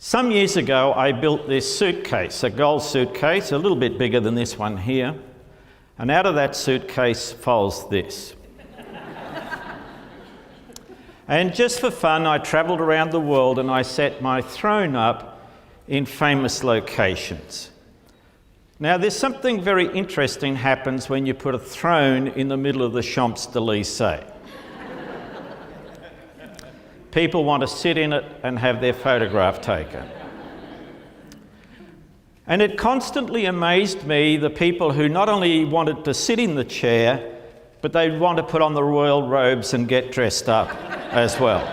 Some years ago, I built this suitcase, a gold suitcase, a little bit bigger than this one here. And out of that suitcase falls this. And just for fun, I travelled around the world and I set my throne up in famous locations. Now, there's something very interesting happens when you put a throne in the middle of the Champs-Élysées. People want to sit in it and have their photograph taken. And it constantly amazed me, the people who not only wanted to sit in the chair, but they'd want to put on the royal robes and get dressed up as well.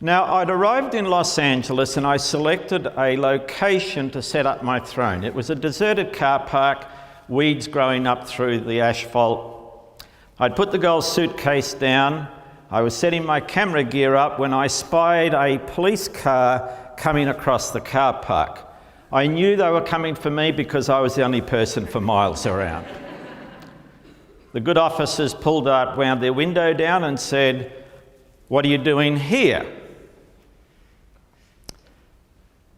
Now, I'd arrived in Los Angeles and I selected a location to set up my throne. It was a deserted car park, weeds growing up through the asphalt. I'd put the gold suitcase down. I was setting my camera gear up when I spied a police car coming across the car park. I knew they were coming for me because I was the only person for miles around. The good officers pulled up, wound their window down and said, "What are you doing here?"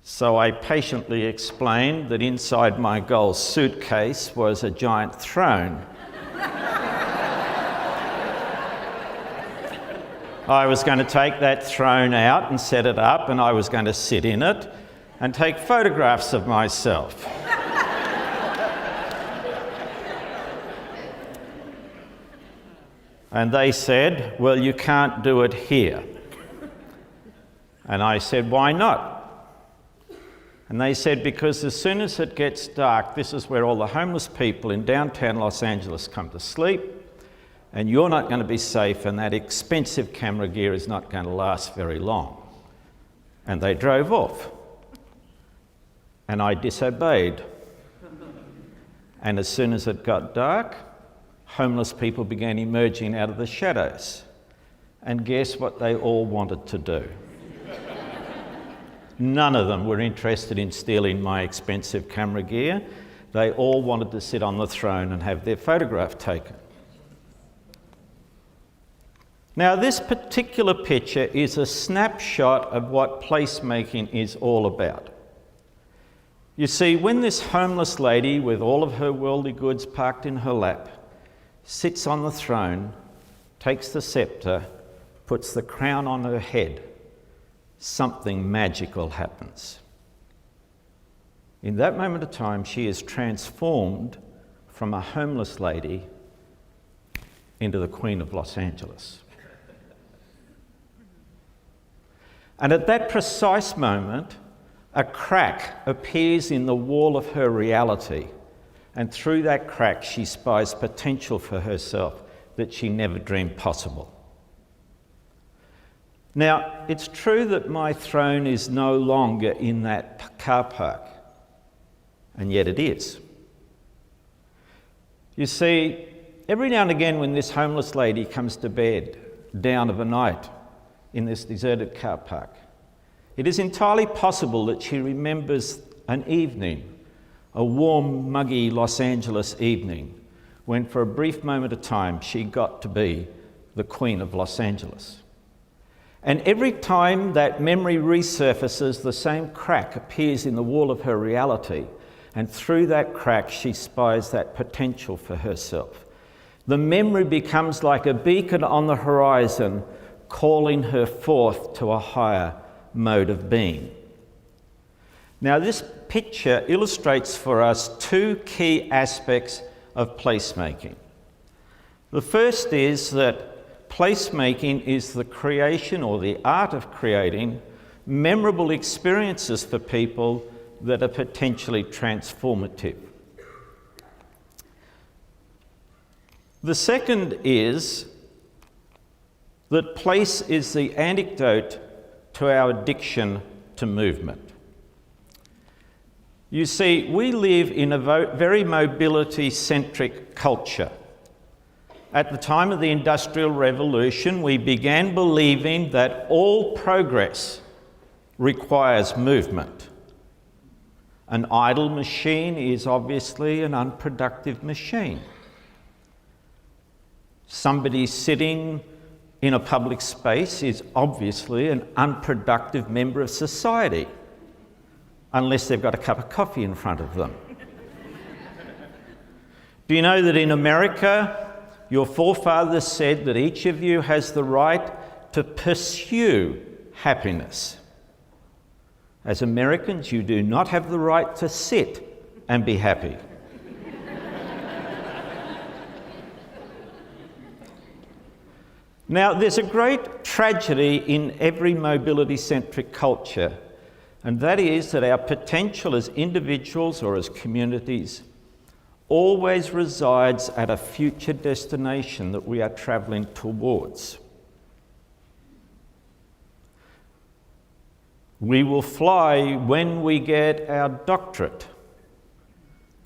So I patiently explained that inside my gold suitcase was a giant throne. I was going to take that throne out and set it up, and I was going to sit in it and take photographs of myself. And they said, "Well, you can't do it here." And I said, "Why not?" And they said, "Because as soon as it gets dark, this is where all the homeless people in downtown Los Angeles come to sleep, and you're not going to be safe, and that expensive camera gear is not going to last very long." And they drove off. And I disobeyed. And as soon as it got dark, homeless people began emerging out of the shadows. And guess what they all wanted to do? None of them were interested in stealing my expensive camera gear. They all wanted to sit on the throne and have their photograph taken. Now, this particular picture is a snapshot of what placemaking is all about. You see, when this homeless lady with all of her worldly goods parked in her lap sits on the throne, takes the scepter, puts the crown on her head, something magical happens. In that moment of time, she is transformed from a homeless lady into the Queen of Los Angeles. And at that precise moment, a crack appears in the wall of her reality, and through that crack she spies potential for herself that she never dreamed possible. Now, it's true that my throne is no longer in that car park, and yet it is. You see, every now and again when this homeless lady comes to bed down of a night in this deserted car park, it is entirely possible that she remembers an evening, a warm, muggy Los Angeles evening, when for a brief moment of time she got to be the Queen of Los Angeles. And every time that memory resurfaces, the same crack appears in the wall of her reality, and through that crack she spies that potential for herself. The memory becomes like a beacon on the horizon, calling her forth to a higher mode of being. Now, this picture illustrates for us two key aspects of placemaking. The first is that placemaking is the creation or the art of creating memorable experiences for people that are potentially transformative. The second is that place is the antidote to our addiction to movement. You see, we live in a very mobility-centric culture. At the time of the Industrial Revolution, we began believing that all progress requires movement. An idle machine is obviously an unproductive machine. Somebody sitting in a public space is obviously an unproductive member of society, unless they've got a cup of coffee in front of them. Do you know that in America, your forefathers said that each of you has the right to pursue happiness? As Americans, you do not have the right to sit and be happy. Now, there's a great tragedy in every mobility-centric culture, and that is that our potential as individuals or as communities always resides at a future destination that we are travelling towards. We will fly when we get our doctorate,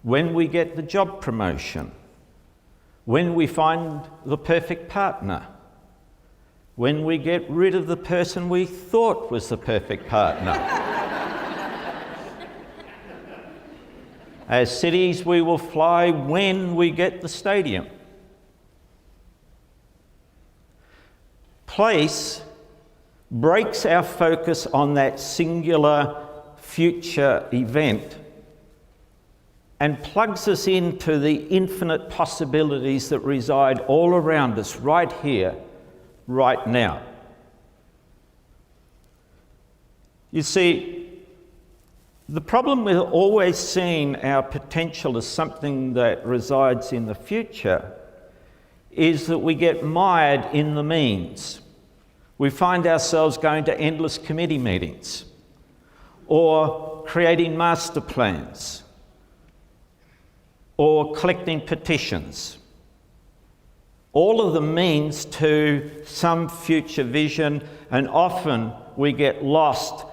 when we get the job promotion, when we find the perfect partner, when we get rid of the person we thought was the perfect partner. As cities, we will fly when we get the stadium. Place breaks our focus on that singular future event and plugs us into the infinite possibilities that reside all around us, right here, right now. You see, the problem with always seeing our potential as something that resides in the future is that we get mired in the means. We find ourselves going to endless committee meetings or creating master plans or collecting petitions. All of them means to some future vision, and often we get lost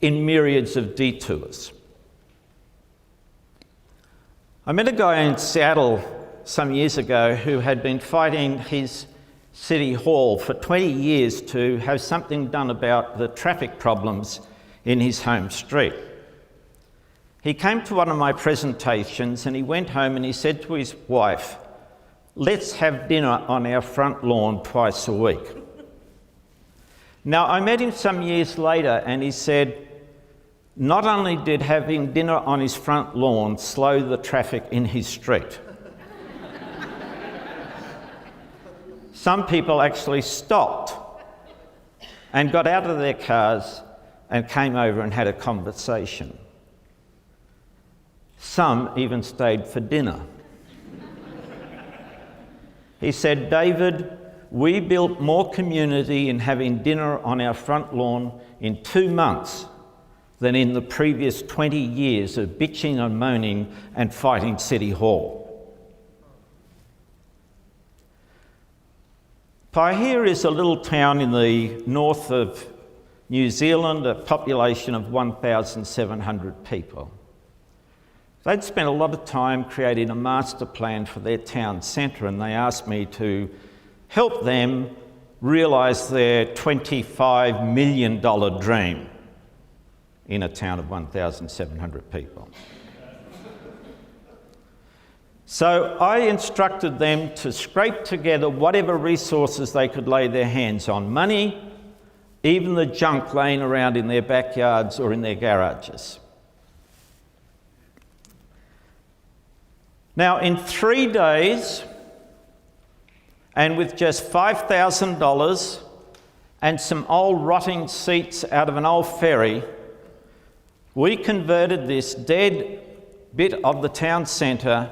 in myriads of detours. I met a guy in Seattle some years ago who had been fighting his city hall for 20 years to have something done about the traffic problems in his home street. He came to one of my presentations and he went home and he said to his wife, "Let's have dinner on our front lawn twice a week." Now, I met him some years later and he said, not only did having dinner on his front lawn slow the traffic in his street, some people actually stopped and got out of their cars and came over and had a conversation. Some even stayed for dinner. He said, "David, we built more community in having dinner on our front lawn in 2 months than in the previous 20 years of bitching and moaning and fighting City Hall." Paihia is a little town in the north of New Zealand, a population of 1,700 people. They'd spent a lot of time creating a master plan for their town centre, and they asked me to help them realise their $25 million dream in a town of 1,700 people. So I instructed them to scrape together whatever resources they could lay their hands on, money, even the junk laying around in their backyards or in their garages. Now, in 3 days, and with just $5,000 and some old rotting seats out of an old ferry, we converted this dead bit of the town centre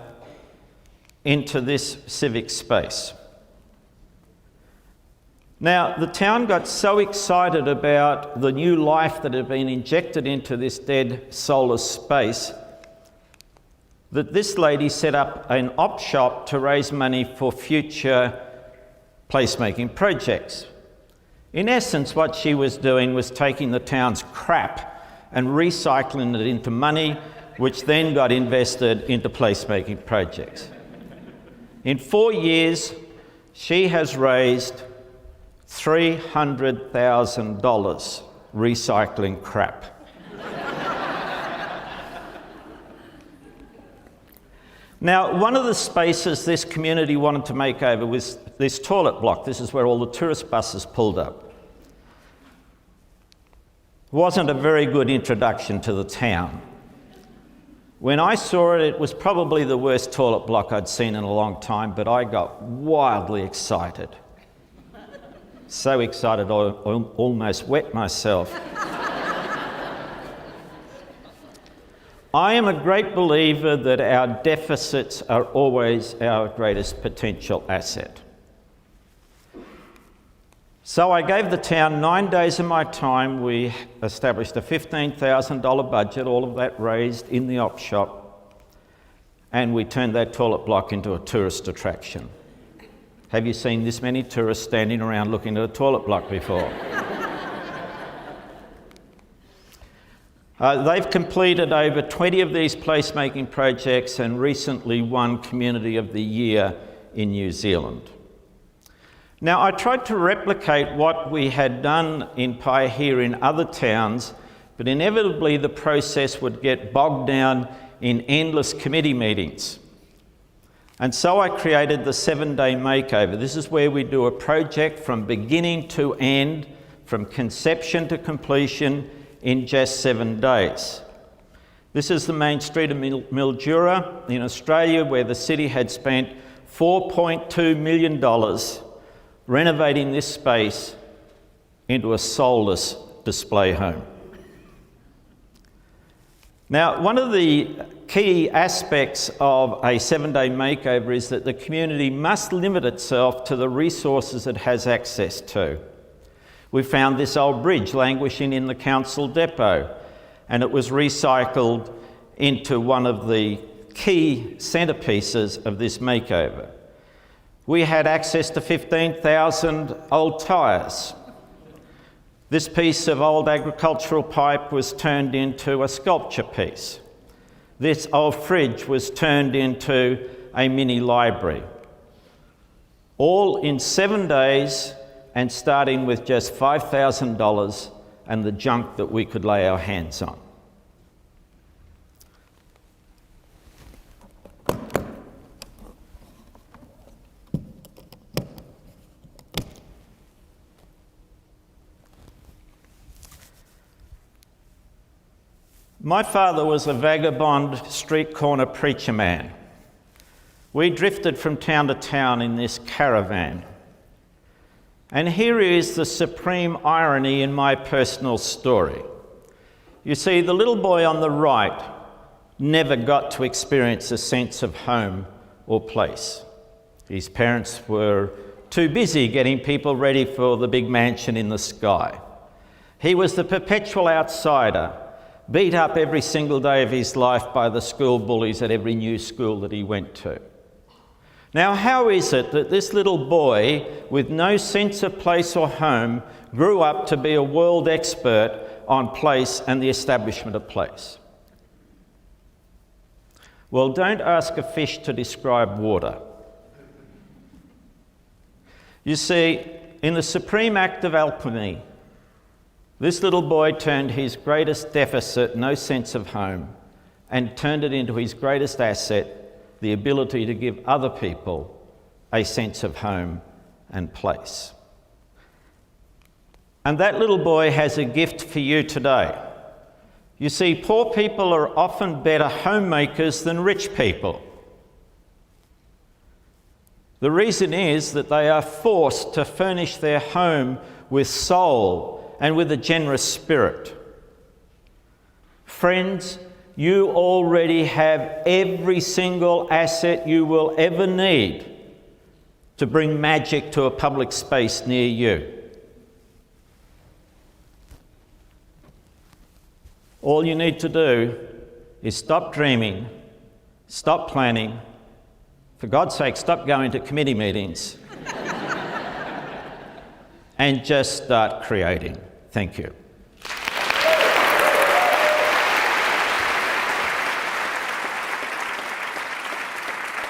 into this civic space. Now, the town got so excited about the new life that had been injected into this dead soulless space that this lady set up an op shop to raise money for future placemaking projects. In essence, what she was doing was taking the town's crap and recycling it into money, which then got invested into placemaking projects. In 4 years, she has raised $300,000 recycling crap. Now, one of the spaces this community wanted to make over was this toilet block. This is where all the tourist buses pulled up. Wasn't a very good introduction to the town. When I saw it, it was probably the worst toilet block I'd seen in a long time, but I got wildly excited. So excited I almost wet myself. I am a great believer that our deficits are always our greatest potential asset. So I gave the town 9 days of my time. We established a $15,000 budget, all of that raised in the op shop, and we turned that toilet block into a tourist attraction. Have you seen this many tourists standing around looking at a toilet block before? They've completed over 20 of these placemaking projects and recently won Community of the Year in New Zealand. Now, I tried to replicate what we had done in Paihia in other towns, but inevitably the process would get bogged down in endless committee meetings. And so I created the 7-day makeover. This is where we do a project from beginning to end, from conception to completion, in just 7 days. This is the main street of Mildura in Australia, where the city had spent $4.2 million renovating this space into a soulless display home. Now, one of the key aspects of a 7-day makeover is that the community must limit itself to the resources it has access to. We found this old bridge languishing in the council depot, and it was recycled into one of the key centrepieces of this makeover. We had access to 15,000 old tyres. This piece of old agricultural pipe was turned into a sculpture piece. This old fridge was turned into a mini library. All in 7 days, and starting with just $5,000 and the junk that we could lay our hands on. My father was a vagabond street corner preacher man. We drifted from town to town in this caravan. And here is the supreme irony in my personal story. You see, the little boy on the right never got to experience a sense of home or place. His parents were too busy getting people ready for the big mansion in the sky. He was the perpetual outsider, beat up every single day of his life by the school bullies at every new school that he went to. Now, how is it that this little boy with no sense of place or home grew up to be a world expert on place and the establishment of place? Well, don't ask a fish to describe water. You see, in the supreme act of alchemy, this little boy turned his greatest deficit, no sense of home, and turned it into his greatest asset, the ability to give other people a sense of home and place. And that little boy has a gift for you today. You see, poor people are often better homemakers than rich people. The reason is that they are forced to furnish their home with soul and with a generous spirit. Friends, you already have every single asset you will ever need to bring magic to a public space near you. All you need to do is stop dreaming, stop planning, for God's sake, stop going to committee meetings, and just start creating. Thank you.